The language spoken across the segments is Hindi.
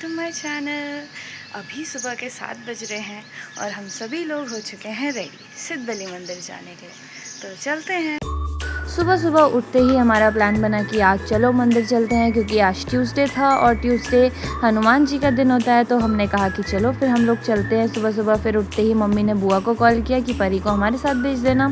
To my channel. अभी सुबह के 7 बज रहे हैं और हम सभी लोग हो चुके हैं रेडी सिद्ध बली मंदिर जाने के लिए। तो चलते हैं। सुबह सुबह उठते ही हमारा प्लान बना कि आज चलो मंदिर चलते हैं, क्योंकि आज ट्यूसडे था और ट्यूसडे हनुमान जी का दिन होता है। तो हमने कहा कि चलो फिर हम लोग चलते हैं सुबह सुबह। फिर उठते ही मम्मी ने बुआ को कॉल किया कि परी को हमारे साथ भेज देना।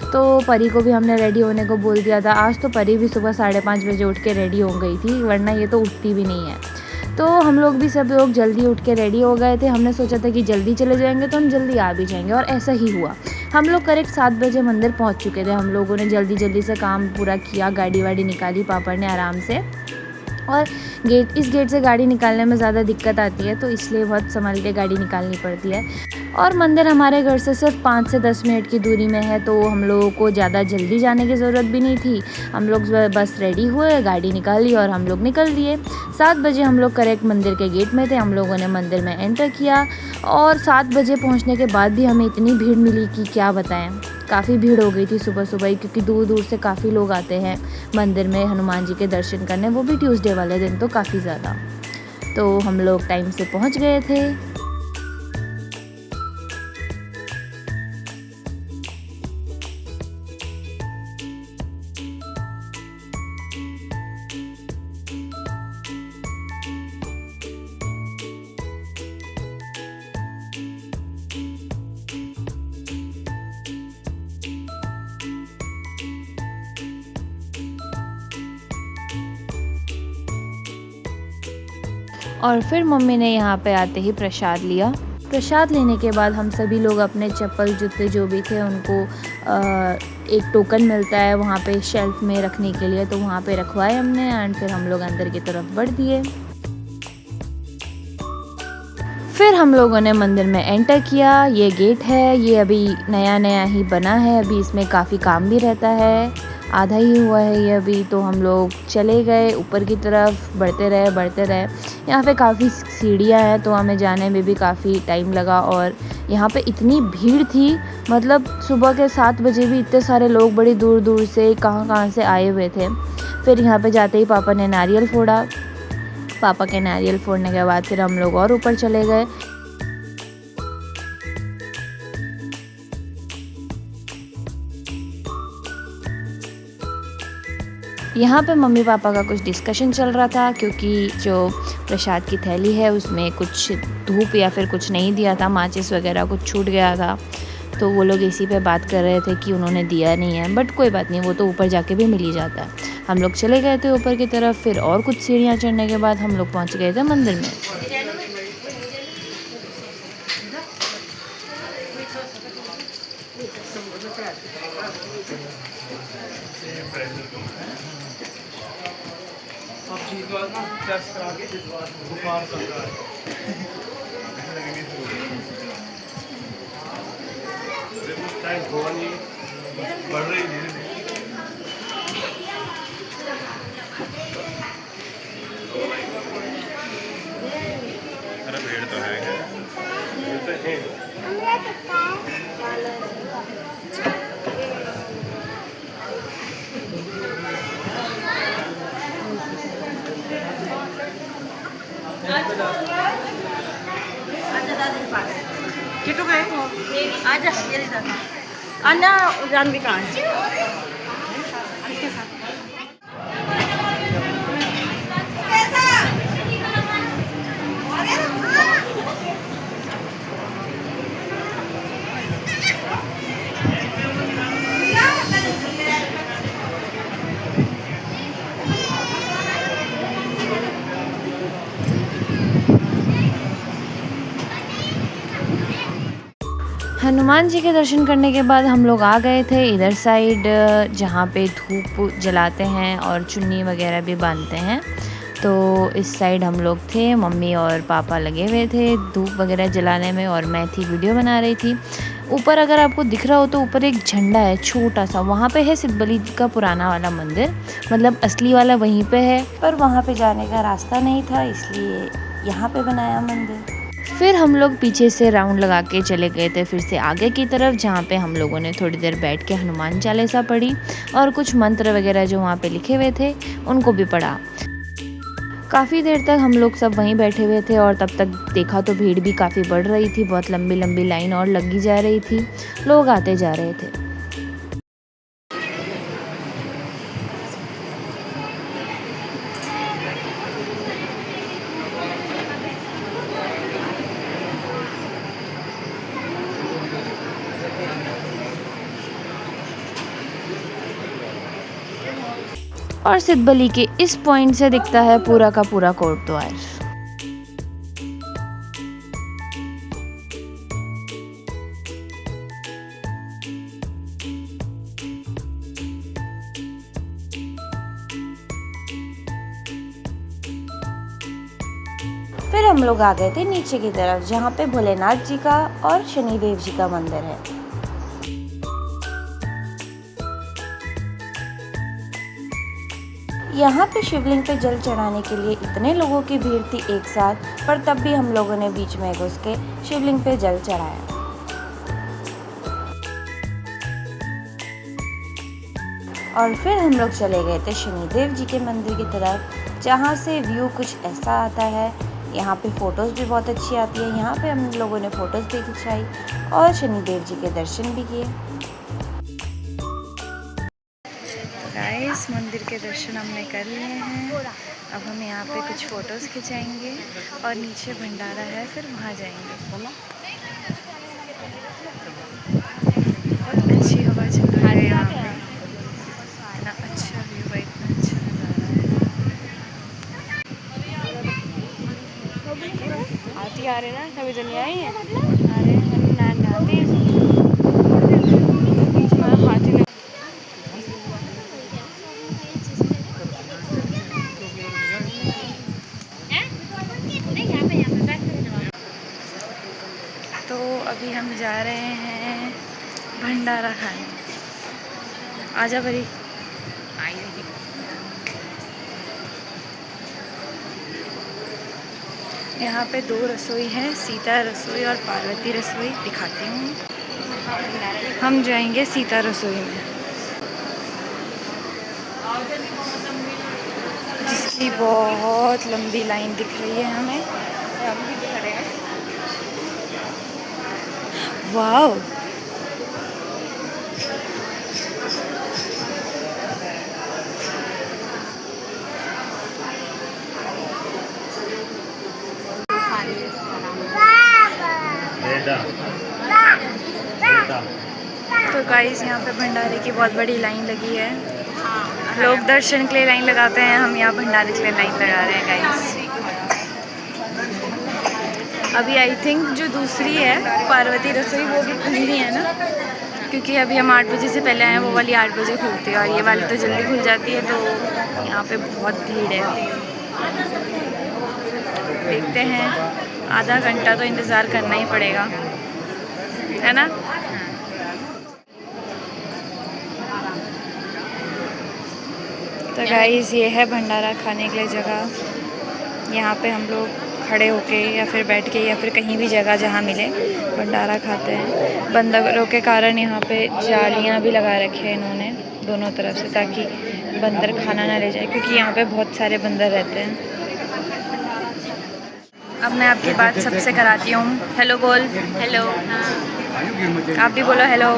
तो परी को भी हमने रेडी होने को बोल दिया था। आज तो परी भी सुबह 5:30 बजे उठ के रेडी हो गई थी, वरना ये तो उठती भी नहीं है। तो हम लोग भी सब लोग जल्दी उठ के रेडी हो गए थे। हमने सोचा था कि जल्दी चले जाएंगे तो हम जल्दी आ भी जाएंगे, और ऐसा ही हुआ। हम लोग करेक्ट 7 बजे मंदिर पहुंच चुके थे। हम लोगों ने जल्दी जल्दी से काम पूरा किया, गाड़ी वाड़ी निकाली पापा ने आराम से। और इस गेट से गाड़ी निकालने में ज़्यादा दिक्कत आती है, तो इसलिए बहुत संभल के गाड़ी निकालनी पड़ती है। और मंदिर हमारे घर से सिर्फ 5 से 10 मिनट की दूरी में है, तो हम लोगों को ज़्यादा जल्दी जाने की ज़रूरत भी नहीं थी। हम लोग बस रेडी हुए, गाड़ी निकाली और हम लोग निकल दिए। 7 बजे हम लोग करेक्ट मंदिर के गेट में थे। हम लोगों ने मंदिर में एंटर किया और 7 बजे पहुंचने के बाद भी हमें इतनी भीड़ मिली कि क्या बताएं। काफ़ी भीड़ हो गई थी सुबह सुबह ही, क्योंकि दूर दूर से काफ़ी लोग आते हैं मंदिर में हनुमान जी के दर्शन करने, वो भी ट्यूसडे वाले दिन तो काफ़ी ज़्यादा। तो हम लोग टाइम से पहुंच गए थे। और फिर मम्मी ने यहाँ पे आते ही प्रसाद लिया। प्रसाद लेने के बाद हम सभी लोग अपने चप्पल जूते जो भी थे उनको एक टोकन मिलता है वहाँ पे शेल्फ में रखने के लिए, तो वहाँ पे रखवाए हमने। एंड फिर हम लोग अंदर की तरफ बढ़ दिए। फिर हम लोगों ने मंदिर में एंटर किया। ये गेट है, ये अभी नया नया ही बना है, अभी इसमें काफ़ी काम भी रहता है, आधा ही हुआ है ये अभी। तो हम लोग चले गए ऊपर की तरफ, बढ़ते रहे। यहाँ पे काफ़ी सीढ़ियाँ हैं, तो हमें जाने में भी काफ़ी टाइम लगा। और यहाँ पे इतनी भीड़ थी, मतलब सुबह के 7 बजे भी इतने सारे लोग बड़ी दूर दूर से कहाँ से आए हुए थे। फिर यहाँ पे जाते ही पापा ने नारियल फोड़ा। पापा के नारियल फोड़ने के बाद फिर हम लोग और ऊपर चले गए। यहाँ पे मम्मी पापा का कुछ डिस्कशन चल रहा था, क्योंकि जो प्रसाद की थैली है उसमें कुछ धूप या फिर कुछ नहीं दिया था, माचिस वगैरह कुछ छूट गया था। तो वो लोग इसी पे बात कर रहे थे कि उन्होंने दिया नहीं है, बट कोई बात नहीं, वो तो ऊपर जाके भी मिल ही जाता है। हम लोग चले गए थे ऊपर की तरफ। फिर और कुछ सीढ़ियाँ चढ़ने के बाद हम लोग पहुँच गए थे मंदिर में। अब जिसवार ना टेस्ट करा के जिसवार बुखार चल रहा है। टाइम हुआ नहीं, बढ़ रही धीरे। अरे भीड़ तो है, किटू गए आजा आना जानवी कहाँ है? हनुमान जी के दर्शन करने के बाद हम लोग आ गए थे इधर साइड, जहाँ पे धूप जलाते हैं और चुन्नी वगैरह भी बांधते हैं। तो इस साइड हम लोग थे, मम्मी और पापा लगे हुए थे धूप वगैरह जलाने में, और मैं थी वीडियो बना रही थी। ऊपर अगर आपको दिख रहा हो तो ऊपर एक झंडा है छोटा सा, वहाँ पे है सिद्ध बली का पुराना वाला मंदिर, मतलब असली वाला वहीं पे है, पर वहाँ पे जाने का रास्ता नहीं था, इसलिए यहाँ पे बनाया मंदिर। फिर हम लोग पीछे से राउंड लगा के चले गए थे फिर से आगे की तरफ, जहाँ पे हम लोगों ने थोड़ी देर बैठ के हनुमान चालीसा पढ़ी और कुछ मंत्र वगैरह जो वहाँ पे लिखे हुए थे उनको भी पढ़ा। काफ़ी देर तक हम लोग सब वहीं बैठे हुए थे और तब तक देखा तो भीड़ भी काफ़ी बढ़ रही थी, बहुत लंबी लंबी लाइन और लगी जा रही थी, लोग आते जा रहे थे। और सिद्धबली के इस पॉइंट से दिखता है पूरा का पूरा कोटद्वार। फिर हम लोग आ गए थे नीचे की तरफ, जहाँ पे भोलेनाथ जी का और शनिदेव जी का मंदिर है। यहाँ पे शिवलिंग पे जल चढ़ाने के लिए इतने लोगों की भीड़ थी एक साथ, पर तब भी हम लोगों ने बीच में घुस के शिवलिंग पे जल चढ़ाया। और फिर हम लोग चले गए थे शनिदेव जी के मंदिर की तरफ, जहाँ से व्यू कुछ ऐसा आता है। यहाँ पे फ़ोटोज़ भी बहुत अच्छी आती है। यहाँ पे हम लोगों ने फ़ोटोज़ भी खिंचाई और शनिदेव जी के दर्शन भी किए। गाइस, मंदिर के दर्शन हमने कर लिए हैं। अब हम यहाँ पे कुछ फ़ोटोज़ खिंचाएंगे और नीचे भंडारा है, फिर वहाँ जाएंगे। बहुत अच्छी हवा चल रही है यहाँ पे, इतना अच्छा व्यू है, इतना अच्छा नज़ारा है। आती आ रहे ना, कभी तो नहीं आई है। अरे हम नान आती हाथी ने। तो अभी हम जा रहे हैं भंडारा खाने। आजा परी। यहाँ पे 2 रसोई हैं, सीता रसोई और पार्वती रसोई। दिखाती हूँ। हम जाएंगे सीता रसोई में, जिसकी बहुत लंबी लाइन दिख रही है हमें। वाओ, तो गाइस यहाँ पे भंडारे की बहुत बड़ी लाइन लगी है। लोग दर्शन के लिए लाइन लगाते हैं, हम यहाँ भंडारे के लिए लाइन लगा रहे हैं गाइस। अभी आई थिंक जो दूसरी है पार्वती रसोई वो भी खुली है ना, क्योंकि अभी हम 8 बजे से पहले आए हैं। वो वाली 8 बजे खुलती है और ये वाली तो जल्दी खुल जाती है। तो यहाँ पे बहुत भीड़ है। देखते हैं, आधा घंटा तो इंतज़ार करना ही पड़ेगा, है ना। तो गाइस, ये है भंडारा खाने के लिए जगह। यहाँ पे हम लोग खड़े होके या फिर बैठ के या फिर कहीं भी जगह जहाँ मिले भंडारा खाते हैं। बंदरों के कारण यहाँ पे जालियाँ भी लगा रखे हैं इन्होंने दोनों तरफ से, ताकि बंदर खाना ना ले जाए, क्योंकि यहाँ पे बहुत सारे बंदर रहते हैं। अब मैं आपकी बात सबसे कराती हूँ। हेलो बोल। हेलो। आप भी बोलो हेलो।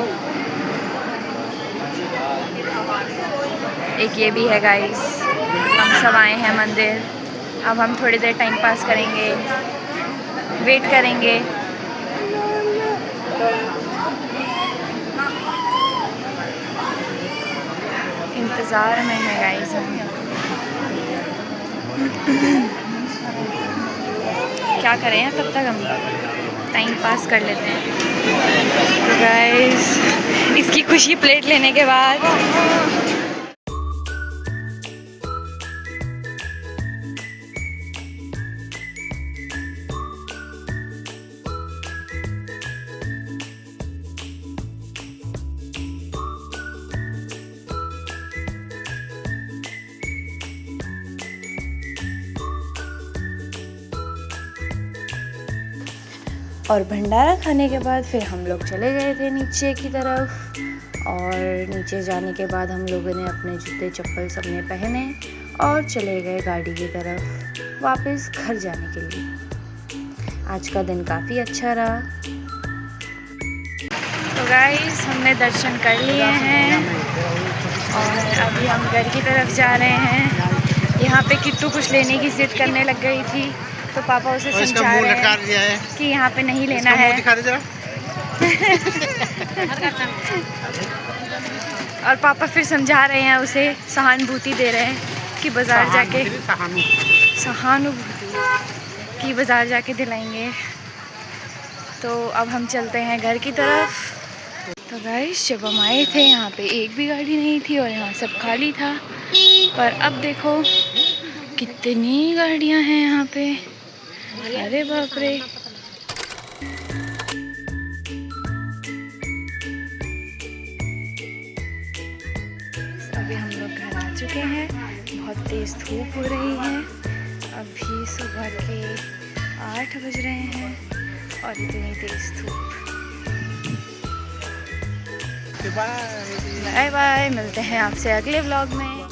एक ये भी है गाइस। हम सब आए हैं मंदिर। अब हम थोड़ी देर टाइम पास करेंगे, वेट करेंगे। इंतज़ार में है गाइस हम। क्या करें, तब तक हम टाइम पास कर लेते हैं। तो गाइस, इसकी खुशी प्लेट लेने के बाद और भंडारा खाने के बाद फिर हम लोग चले गए थे नीचे की तरफ। और नीचे जाने के बाद हम लोगों ने अपने जूते चप्पल सबने पहने और चले गए गाड़ी की तरफ। वापस घर जाने के लिए। आज का दिन काफ़ी अच्छा रहा। तो गाइस हमने दर्शन कर लिए हैं और अभी हम घर की तरफ जा रहे हैं। यहाँ पे किट्टू कुछ लेने की जिद करने लग गई थी, तो पापा उसे समझा रहे हैं कि यहाँ पे नहीं लेना है। और पापा फिर समझा रहे हैं उसे, सहानुभूति दे रहे हैं कि बाज़ार जाके सहानुभूति कि बाज़ार जाके दिलाएंगे। तो अब हम चलते हैं घर की तरफ। तो गाइस जब हम आए थे यहाँ पे एक भी गाड़ी नहीं थी और यहाँ सब खाली था, पर अब देखो कितनी गाड़ियाँ हैं यहाँ पे। अरे बाप रे। अभी हम लोग घर आ चुके हैं। बहुत तेज़ धूप हो रही है। अभी सुबह के 8 बज रहे हैं और इतनी तेज़ धूप। बाय बाय, मिलते हैं आपसे अगले व्लॉग में।